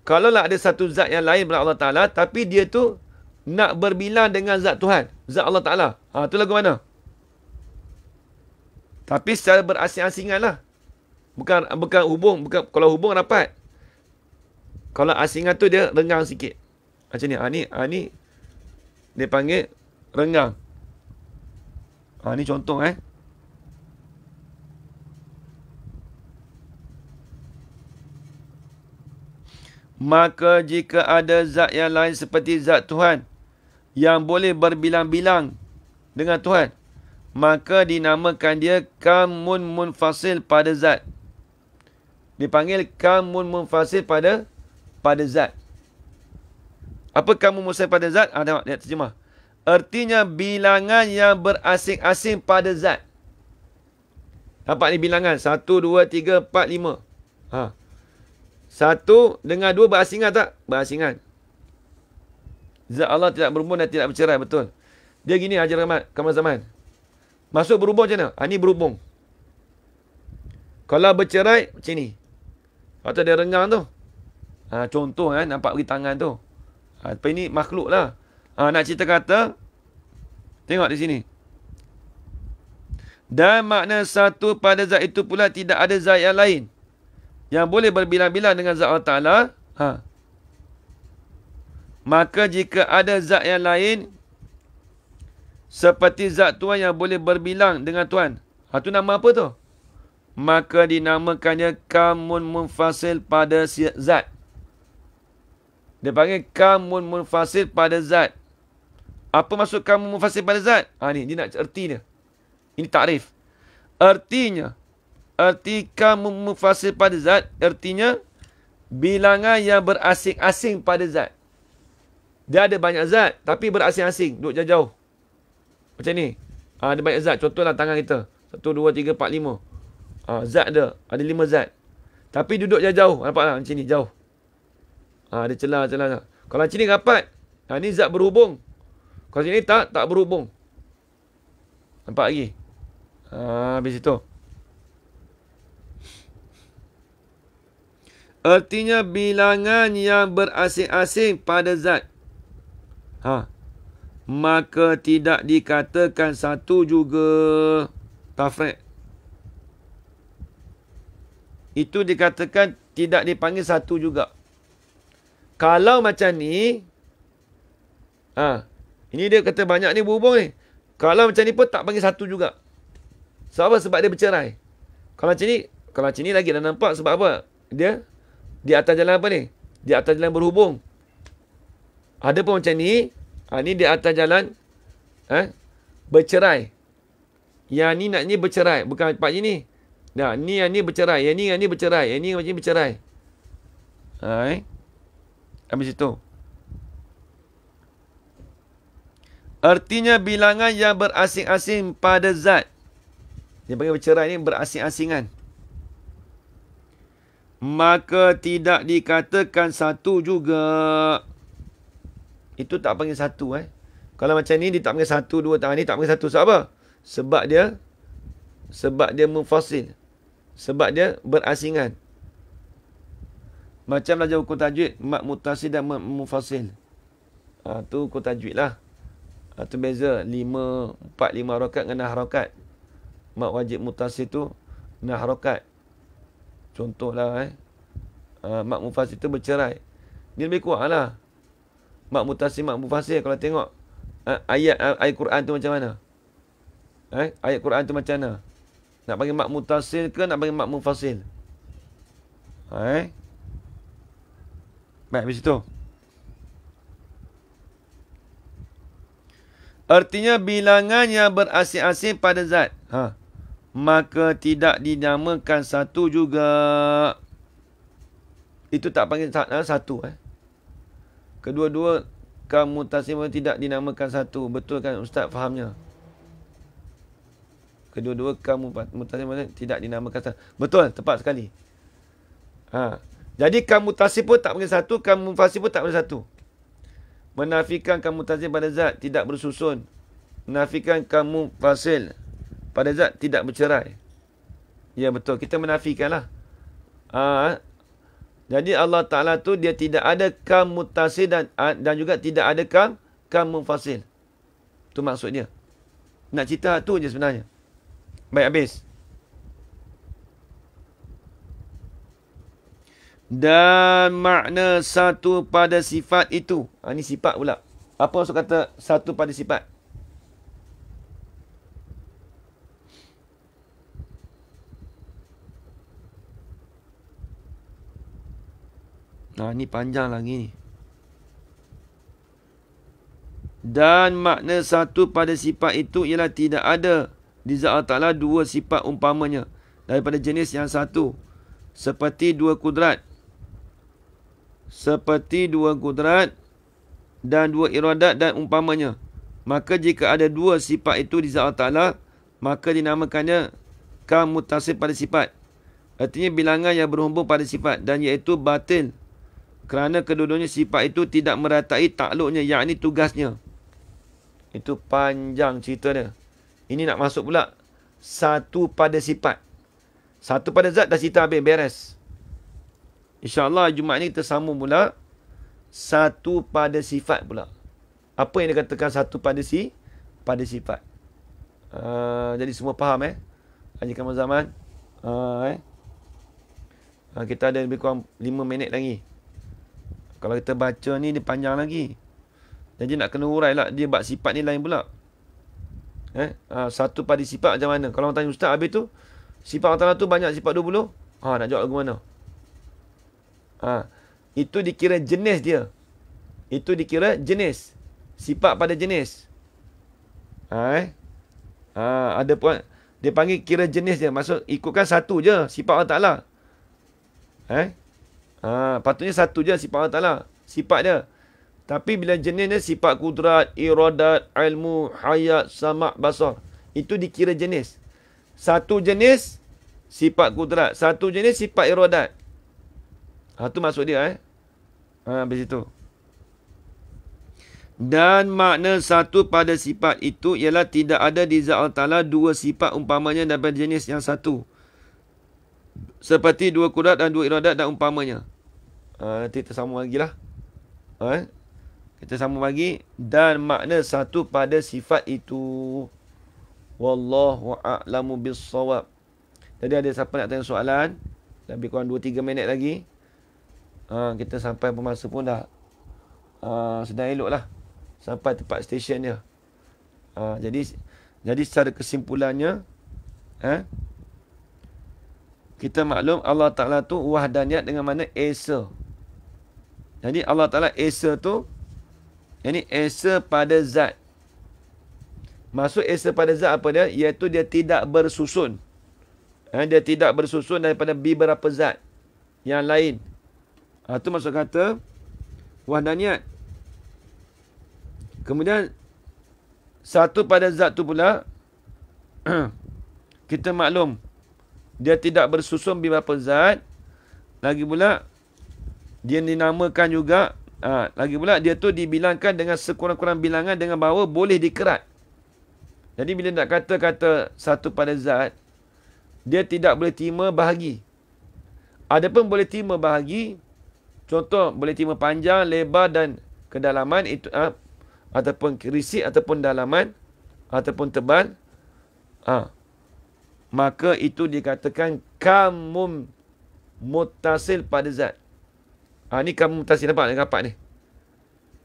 Kalaulah ada satu zat yang lain daripada Allah Ta'ala tapi dia tu nak berbilang dengan zat Tuhan. Zat Allah Ta'ala. Ha, tu lagu mana? Tapi secara berasing-asingan lah. Bukan hubung. Kalau hubung rapat. Kalau asingan tu dia renggang sikit. Macam ni. Ni dia panggil renggang. Ni contoh Maka jika ada zat yang lain seperti zat Tuhan yang boleh berbilang-bilang dengan Tuhan, maka dinamakan dia kamun munfasil pada zat. Dipanggil kamun munfasil pada zat. Apa kamu munfasil pada zat? Tengok, lihat terjemah. Artinya bilangan yang berasing-asing pada zat. Nampak ni bilangan. 1, 2, 3, 4, 5. Satu dengan dua berasingan tak? Berasingan. Zat Allah tidak berhubung dan tidak bercerai. Betul. Dia gini Haji Rahmat, Kamal Zaman. Masuk berhubung macam mana? Ni berhubung. Kalau bercerai, macam ni. Atau dia renggang tu. Contoh nampak pergi tangan tu. Tapi ni makhluk lah. Nak cerita kata, tengok di sini. Dan makna satu pada zat itu pula tidak ada zat yang lain yang boleh berbilang-bilang dengan zat Allah Ta'ala. Maka jika ada zat yang lain seperti zat Tuhan yang boleh berbilang dengan Tuhan. Tu nama apa tu? Maka dinamakannya kamun munfasil pada zat. Dia panggil kamun munfasil pada zat. Apa maksud kamun munfasil pada zat? Ni dia nak erti dia. Ini takrif. Arti kamun munfasil pada zat, artinya bilangan yang berasing-asing pada zat. Dia ada banyak zat tapi berasing-asing, duduk jauh-jauh. Macam ni. Ada banyak zat. Contohlah tangan kita. 1, 2, 3, 4, 5. Zat dia. Ada 5 zat. Tapi duduk jauh-jauh. Nampak tak? Macam ni. Jauh. Ada celah-celah. Kalau macam ni rapat. Ni zat berhubung. Kalau macam ni tak berhubung. Nampak lagi? Habis itu. Artinya bilangan yang berasing-asing pada zat. Maka tidak dikatakan satu juga. Tafriq. Itu dikatakan tidak dipanggil satu juga. Kalau macam ni, ini dia kata banyak ni berhubung ni. Kalau macam ni pun tak panggil satu juga. Sebab apa? Sebab dia bercerai. Kalau macam ni lagi dah nampak sebab apa? Dia di atas jalan apa ni? Di atas jalan berhubung. Ada pun macam ni. Ni di atas jalan bercerai. Yang ni nak ni bercerai. Bukan part ni. Ni yang ni bercerai. Yang ni bercerai. Yang ni macam ni bercerai. Habis itu. Artinya bilangan yang berasing-asing pada zat. Dia panggil bercerai ni berasing-asingan. Maka tidak dikatakan satu juga. Itu tak panggil satu. Kalau macam ni, dia tak panggil satu, dua. Ni tak panggil satu. Sebab apa? Sebab dia munfasil. Sebab dia berasingan. Macam belajar hukum tajwid, mat mutasil dan mat munfasil. Tu hukum tajwid lah. Tu beza 4, 5 harakat dengan 6 harakat. Mat wajib mutasil tu 6 harakat. Contohlah mat munfasil tu bercerai. Dia lebih kuat lah. Mat mutasil, mat munfasil. Kalau tengok ayat Quran tu macam mana? Ayat Quran tu macam mana? Nak panggil mat mutasil ke nak panggil mat munfasil? Baik, habis itu. Artinya bilangan yang berasing-asing pada zat. Maka tidak dinamakan satu juga. Itu tak panggil satu. Kedua-dua kaum mutasim tidak dinamakan satu. Betul kan Ustaz fahamnya? Kedua-dua kaum mutasim tidak dinamakan satu. Betul, tepat sekali. Jadi kaum mutasim pun tak panggil satu, kaum munfasil pun tak panggil satu. Menafikan kaum mutasim pada zat tidak bersusun. Menafikan kaum munfasil pada zat tidak bercerai. Ya betul, kita menafikanlah. Jadi Allah Ta'ala tu dia tidak ada kaum mutasil dan juga tidak ada kaum munfasil. Itu maksud dia. Nak cerita tu je sebenarnya. Baik, habis. Dan makna satu pada sifat itu. Ini sifat pula. Apa maksud kata satu pada sifat? Ni panjang lagi ni. Dan makna satu pada sifat itu ialah tidak ada di zat Allah Ta'ala dua sifat umpamanya daripada jenis yang satu. Seperti dua kudrat. Seperti dua kudrat dan dua iradat dan umpamanya. Maka jika ada dua sifat itu di zat Allah Ta'ala, maka dinamakannya kaum mutasil pada sifat. Artinya bilangan yang berhubung pada sifat dan iaitu batil. Kerana kedua-duanya sifat itu tidak meratai takluknya, yakni tugasnya. Itu panjang cerita dia. Ini nak masuk pula satu pada sifat. Satu pada zat dah cerita habis, beres. InsyaAllah Jumaat ni kita sambung pula satu pada sifat pula. Apa yang dikatakan satu pada sifat. Jadi semua faham Haji Kamal Zaman. Kita ada lebih kurang 5 minit lagi. Kalau kita baca ni dia panjang lagi. Jadi nak kena urai lah. Dia bab sifat ni lain pula. Satu pada sifat macam mana? Kalau orang tanya Ustaz habis tu, sifat Allah Ta'ala tu banyak sifat 20? Nak jawab lagu mana? Itu dikira jenis dia. Itu dikira jenis. Sifat pada jenis. Ada pun dia panggil kira jenis dia. Maksud ikutkan satu je sifat Allah Ta'ala. Patutnya satu je sifat Allah Ta'ala. Sifat dia. Tapi bila jenis dia sifat kudrat, iradat, ilmu, hayat, sama', basar. Itu dikira jenis. Satu jenis sifat kudrat. Satu jenis sifat iradat. Itu maksud dia. Habis itu. Dan makna satu pada sifat itu ialah tidak ada di zat Allah Ta'ala dua sifat umpamanya daripada jenis yang satu. Seperti dua kudrat dan dua iradat dan umpamanya. Nanti kita sambung lagi lah. Kita sambung lagi. Dan makna satu pada sifat itu. Wallahu a'lamu bissawab. Jadi ada siapa nak tanya soalan? Lebih kurang 2-3 minit lagi. Kita sampai bermasa pun dah. Sedang elok lah. Sampai tempat stesen dia. Jadi secara kesimpulannya. Kita maklum Allah Ta'ala tu wahdaniyat dengan mana Esa. Jadi Allah Ta'ala Esa tu, ini Esa pada zat. Maksud Esa pada zat apa dia? Iaitu dia tidak bersusun. Dia tidak bersusun daripada beberapa zat yang lain. Itu maksud kata wahdaniyat. Kemudian satu pada zat tu pula kita maklum dia tidak bersusun beberapa zat. Lagi pula dia dinamakan juga lagi pula dia tu dibilangkan dengan sekurang-kurang bilangan dengan bahawa boleh dikerat. Jadi bila nak kata-kata satu pada zat, dia tidak boleh terima bahagi. Adapun boleh terima bahagi, contoh boleh terima panjang, lebar dan kedalaman itu ataupun risik ataupun dalaman ataupun tebal, maka itu dikatakan kaum muttasil pada zat. Ni kaum muttasil, nampak ni.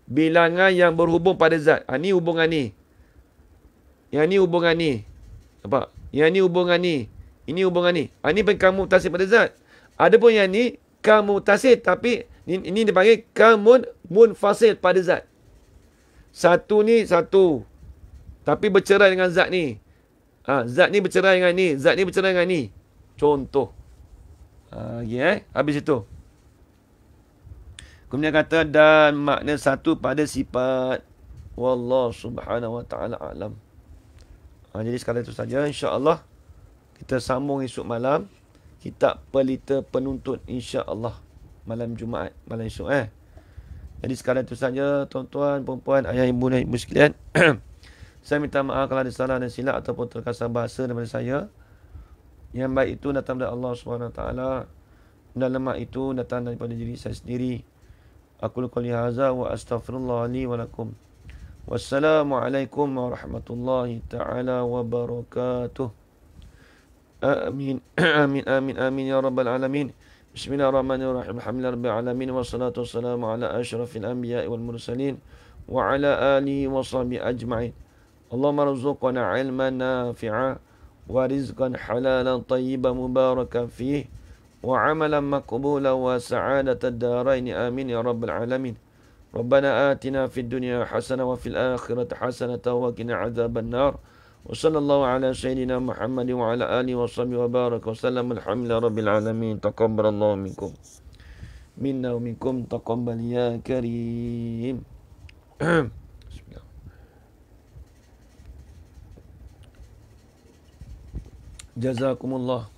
Bilangan yang berhubung pada zat. Ni hubungan ni. Yang ni hubungan ni. Nampak? Yang ni hubungan ni. Ini hubungan ni. Ni pun kaum muttasil pada zat. Ada pun yang ni kaum muttasil tapi ini dipanggil kaum munfasil pada zat. Satu ni satu. Tapi bercerai dengan zat ni. Zat ni bercerai dengan ni. Zat ni bercerai dengan ni. Contoh. Habis itu. Kemudian kata, dan makna satu pada sifat. Wallahu subhanahu wa ta'ala a'lam. Jadi sekali itu saja. InsyaAllah kita sambung esok malam. Kitab Pelita Penuntut InsyaAllah. Malam Jumaat. Malam esok Jadi sekali itu saja. Tuan-tuan, perempuan, ayah, ibu dan ibu sekalian. Saya minta maaf kalau ada salah dan silap ataupun terkasar bahasa daripada saya. Yang baik itu datang dari Allah SWT. Dan lemah itu datang daripada diri saya sendiri. Aku qouli hadza wa astaghfirullah li wa lakum. Wassalamualaikum warahmatullahi taala wabarakatuh. Amin. Amin amin amin ya rabbal alamin. Bismillahirrahmanirrahim. Alhamdulillahi rabbil alamin wassalatu wassalamu ala asyrafil anbiya'i wal mursalin wa ala alihi wa sahbihi ajma'in. Allahumma rzuqna 'ilman nafi'a wa rizqan halalan tayyiban mubarakan fihi wa 'amalan maqbulan wa sa'adatad darain. Amin ya rabbal alamin. Rabbana atina fid dunya hasanah wa fil akhirati hasanah wa qina adzaban nar. Wa sallallahu ala sayyidina Muhammad wa ala alihi wa sahbihi wa baraka wa sallam. Alhamdulillahi rabbil alamin. Taqabbalallahu minkum minna wa minkum taqabbal ya karim. Bismillah. Jazakumullah